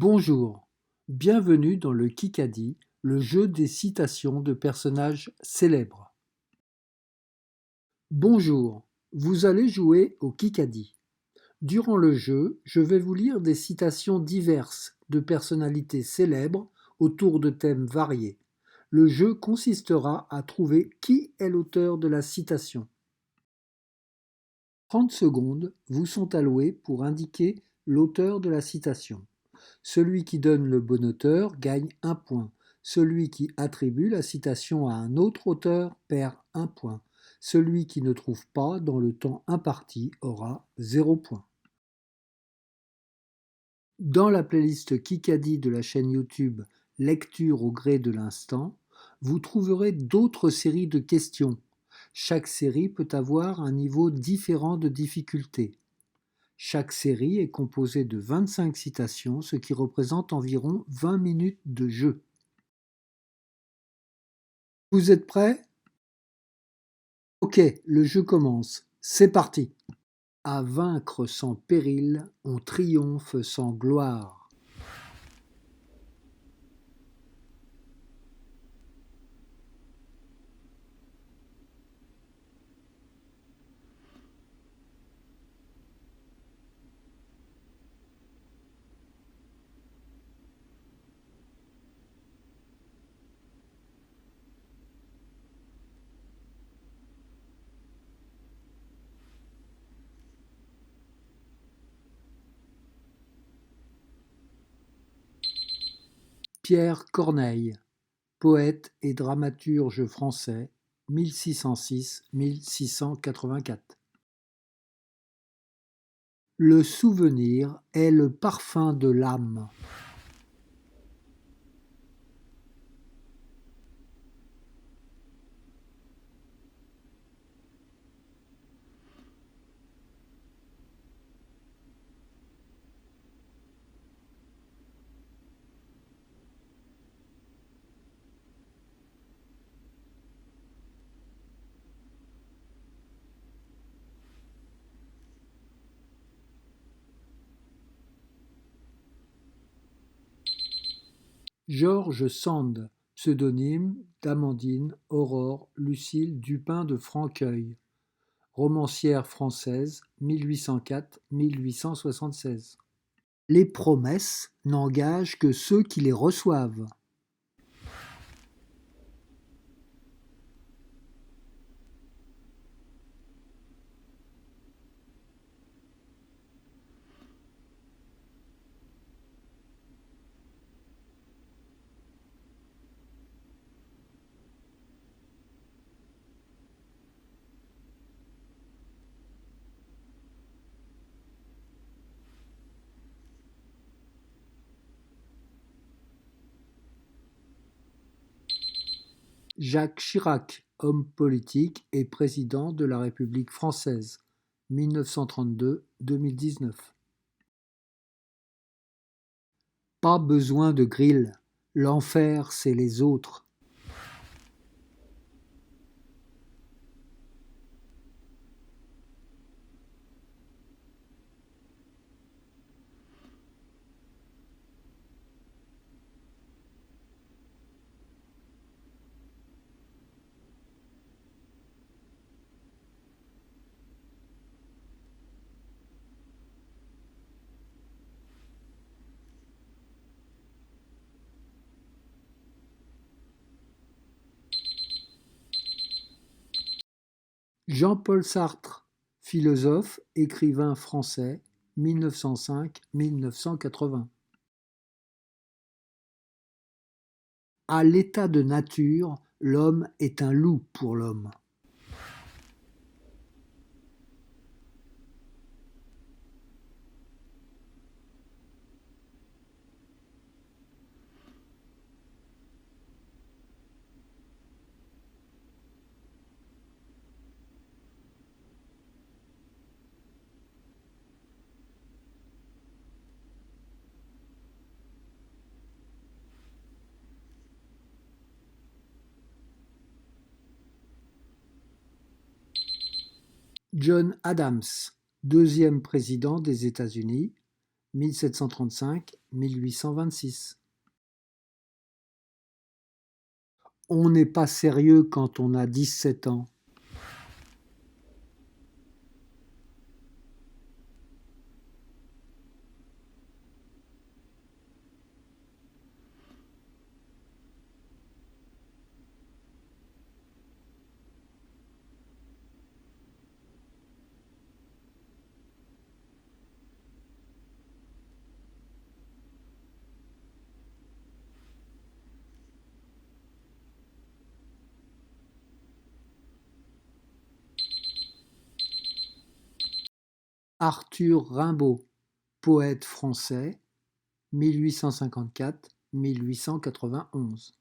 Bonjour, bienvenue dans le Kikadi, le jeu des citations de personnages célèbres. Bonjour, vous allez jouer au Kikadi. Durant le jeu, je vais vous lire des citations diverses de personnalités célèbres autour de thèmes variés. Le jeu consistera à trouver qui est l'auteur de la citation. 30 secondes vous sont allouées pour indiquer l'auteur de la citation. Celui qui donne le bon auteur gagne un point. Celui qui attribue la citation à un autre auteur perd un point. Celui qui ne trouve pas dans le temps imparti aura 0 point. Dans la playlist Kikadi de la chaîne YouTube Lecture au gré de l'instant, vous trouverez d'autres séries de questions. Chaque série peut avoir un niveau différent de difficulté. Chaque série est composée de 25 citations, ce qui représente environ 20 minutes de jeu. Vous êtes prêts? Ok, le jeu commence. C'est parti. À vaincre sans péril, on triomphe sans gloire. Pierre Corneille, poète et dramaturge français, 1606-1684. Le souvenir est le parfum de l'âme. George Sand, pseudonyme d'Amandine Aurore Lucile Dupin de Franqueuil, romancière française, 1804-1876. Les promesses n'engagent que ceux qui les reçoivent. Jacques Chirac, homme politique et président de la République française, 1932-2019. Pas besoin de grille, l'enfer c'est les autres. Jean-Paul Sartre, philosophe, écrivain français, 1905-1980. À l'état de nature, l'homme est un loup pour l'homme. John Adams, deuxième président des États-Unis, 1735-1826. On n'est pas sérieux quand on a 17 ans. Arthur Rimbaud, poète français, 1854-1891.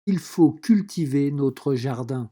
Il faut cultiver notre jardin.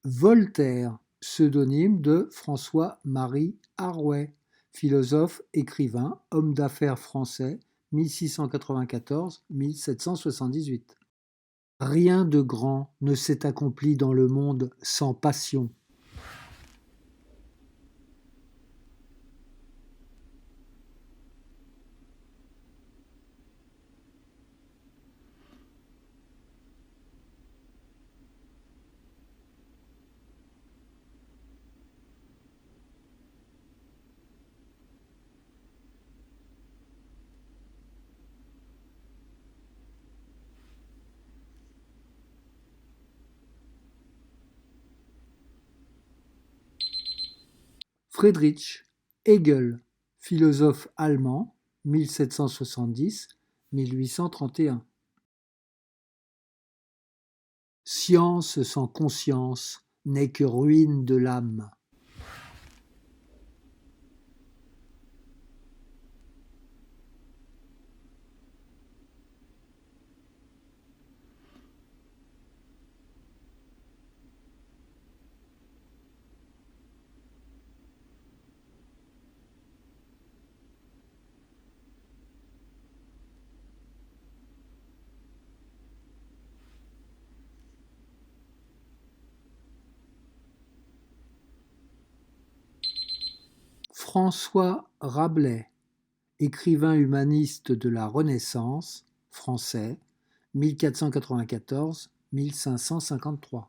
Voltaire, pseudonyme de François-Marie Arouet, philosophe, écrivain, homme d'affaires français, 1694-1778. Rien de grand ne s'est accompli dans le monde sans passion. Friedrich Hegel, philosophe allemand, 1770-1831. Science sans conscience n'est que ruine de l'âme. François Rabelais, écrivain humaniste de la Renaissance, français, 1494-1553.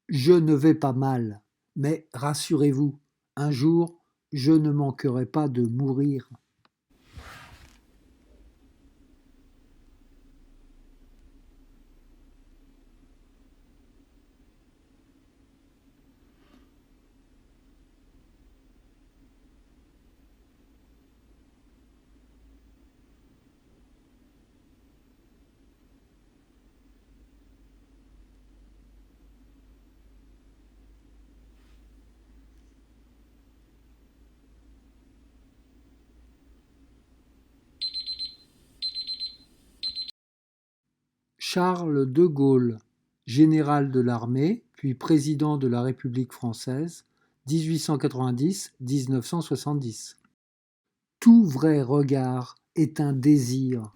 Je ne vais pas mal, mais rassurez-vous, un jour, je ne manquerai pas de mourir. Charles de Gaulle, général de l'armée, puis président de la République française, 1890-1970. Tout vrai regard est un désir.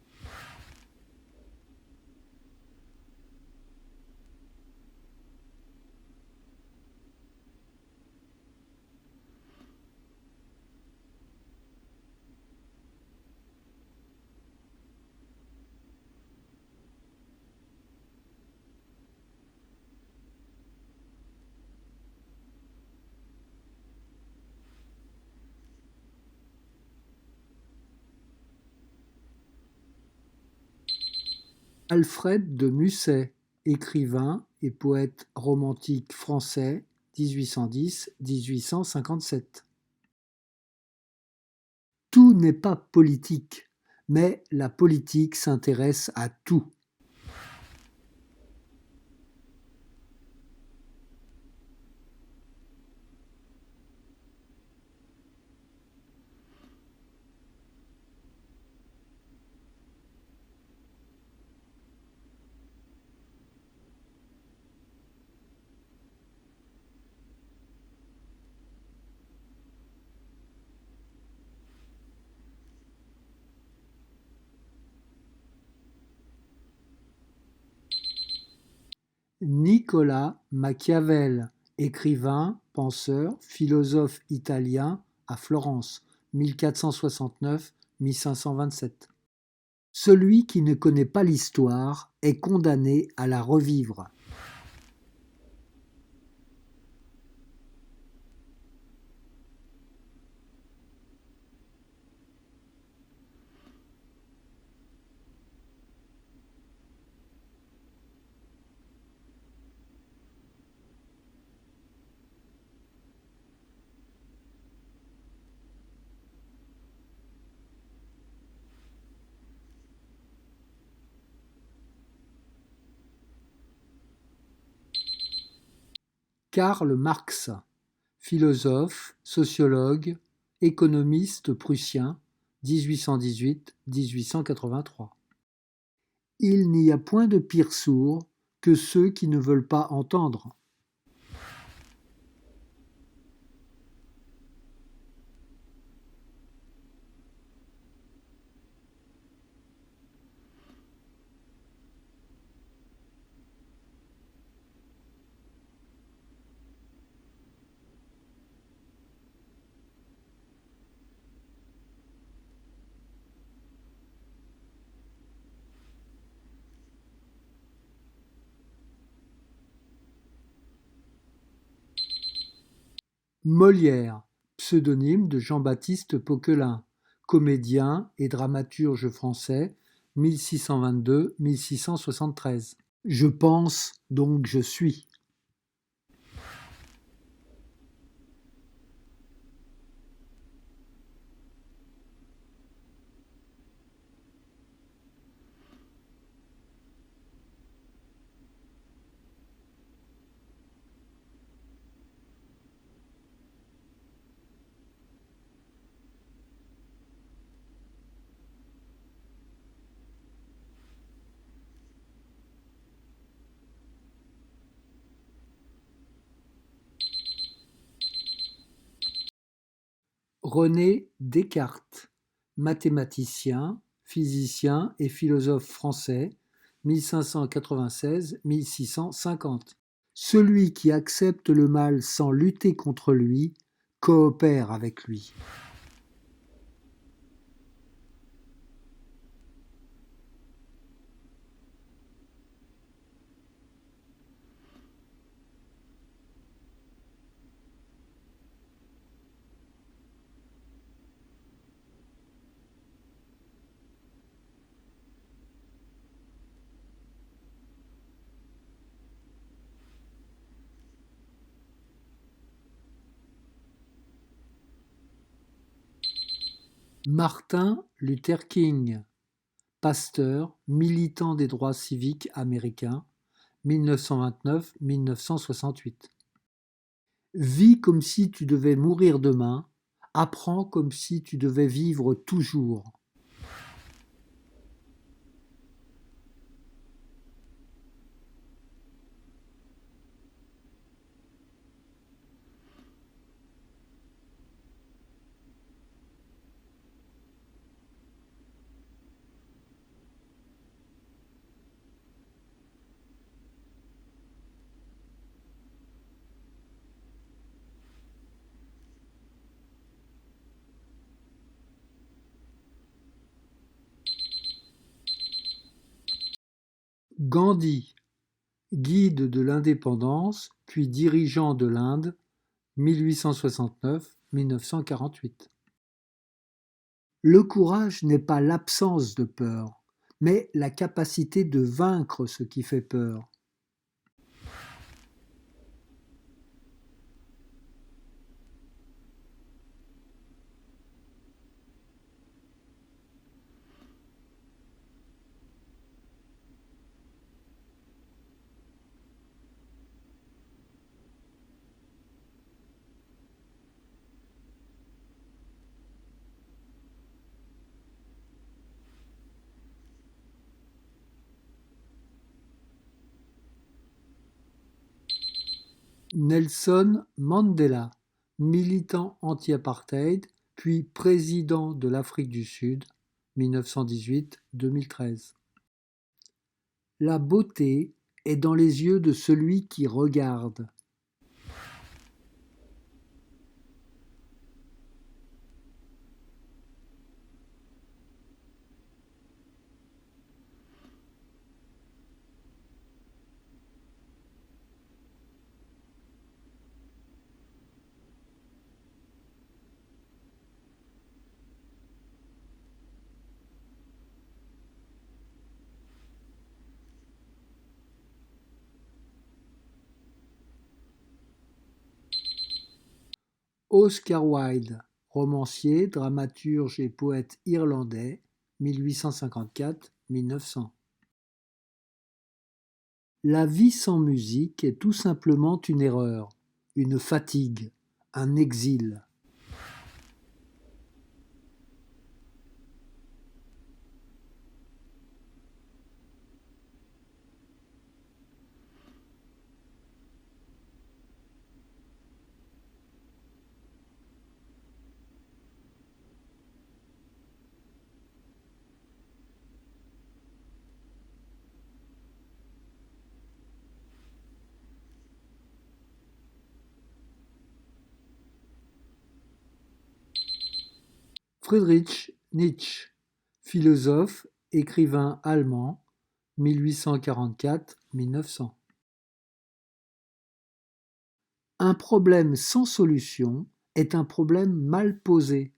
Alfred de Musset, écrivain et poète romantique français, 1810-1857. Tout n'est pas politique, mais la politique s'intéresse à tout. Nicolas Machiavel, écrivain, penseur, philosophe italien à Florence, 1469-1527. Celui qui ne connaît pas l'histoire est condamné à la revivre. Karl Marx, philosophe, sociologue, économiste prussien, 1818-1883. Il n'y a point de pire sourds que ceux qui ne veulent pas entendre. Molière, pseudonyme de Jean-Baptiste Poquelin, comédien et dramaturge français, 1622-1673. Je pense, donc je suis. René Descartes, mathématicien, physicien et philosophe français, 1596-1650. Celui qui accepte le mal sans lutter contre lui coopère avec lui. Martin Luther King, pasteur, militant des droits civiques américains, 1929-1968. Vis comme si tu devais mourir demain, apprends comme si tu devais vivre toujours. Gandhi, guide de l'indépendance, puis dirigeant de l'Inde, 1869-1948. Le courage n'est pas l'absence de peur, mais la capacité de vaincre ce qui fait peur. Nelson Mandela, militant anti-apartheid, puis président de l'Afrique du Sud, 1918-2013. La beauté est dans les yeux de celui qui regarde. Oscar Wilde, romancier, dramaturge et poète irlandais, 1854-1900. La vie sans musique est tout simplement une erreur, une fatigue, un exil. Friedrich Nietzsche, philosophe, écrivain allemand, 1844-1900. Un problème sans solution est un problème mal posé.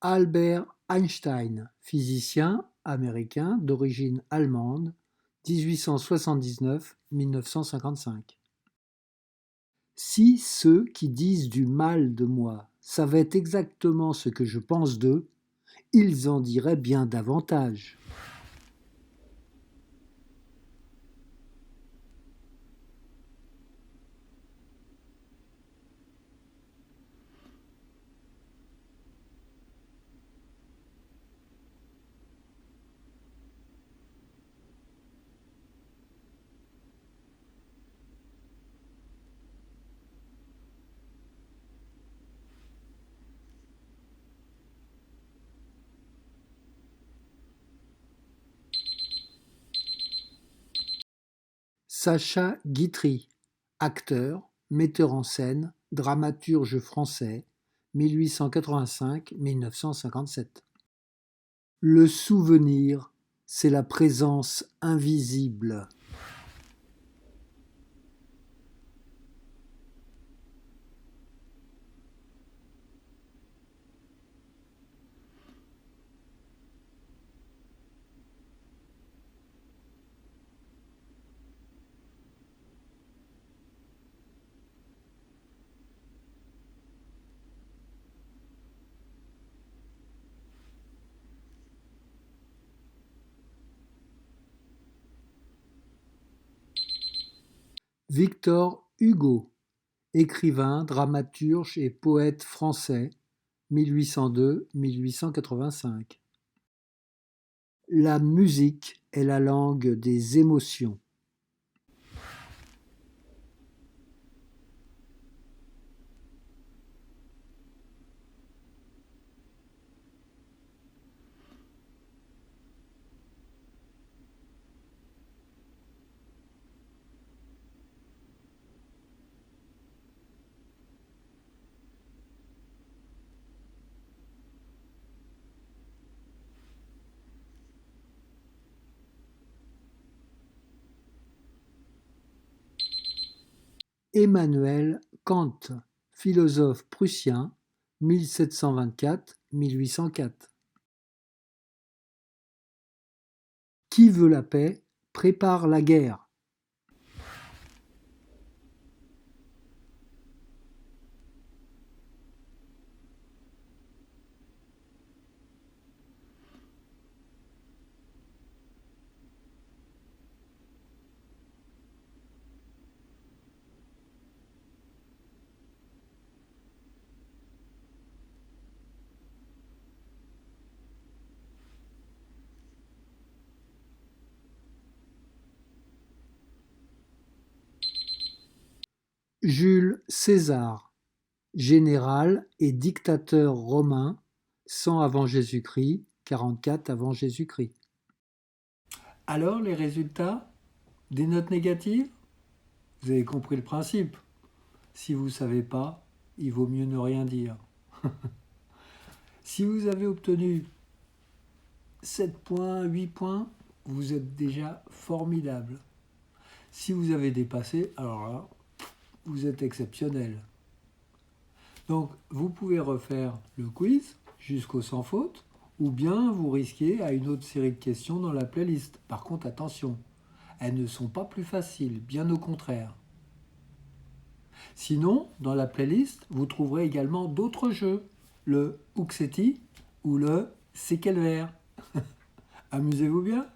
Albert Einstein, physicien américain d'origine allemande, 1879-1955. Si ceux qui disent du mal de moi savaient exactement ce que je pense d'eux, ils en diraient bien davantage. Sacha Guitry, acteur, metteur en scène, dramaturge français, 1885-1957. Le souvenir, c'est la présence invisible. Victor Hugo, écrivain, dramaturge et poète français, 1802-1885. La musique est la langue des émotions. Emmanuel Kant, philosophe prussien, 1724-1804. Qui veut la paix prépare la guerre. Jules César, général et dictateur romain, 100 avant Jésus-Christ, 44 avant Jésus-Christ. Alors, les résultats des notes négatives? Vous avez compris le principe. Si vous ne savez pas, il vaut mieux ne rien dire. Si vous avez obtenu 7 points, 8 points, vous êtes déjà formidable. Si vous avez dépassé, alors là, vous êtes exceptionnel. Donc, vous pouvez refaire le quiz jusqu'au sans faute, ou bien vous risquez à une autre série de questions dans la playlist. Par contre, attention, elles ne sont pas plus faciles, bien au contraire. Sinon, dans la playlist, vous trouverez également d'autres jeux, le Uxeti ou le C'est quel vert. Amusez-vous bien.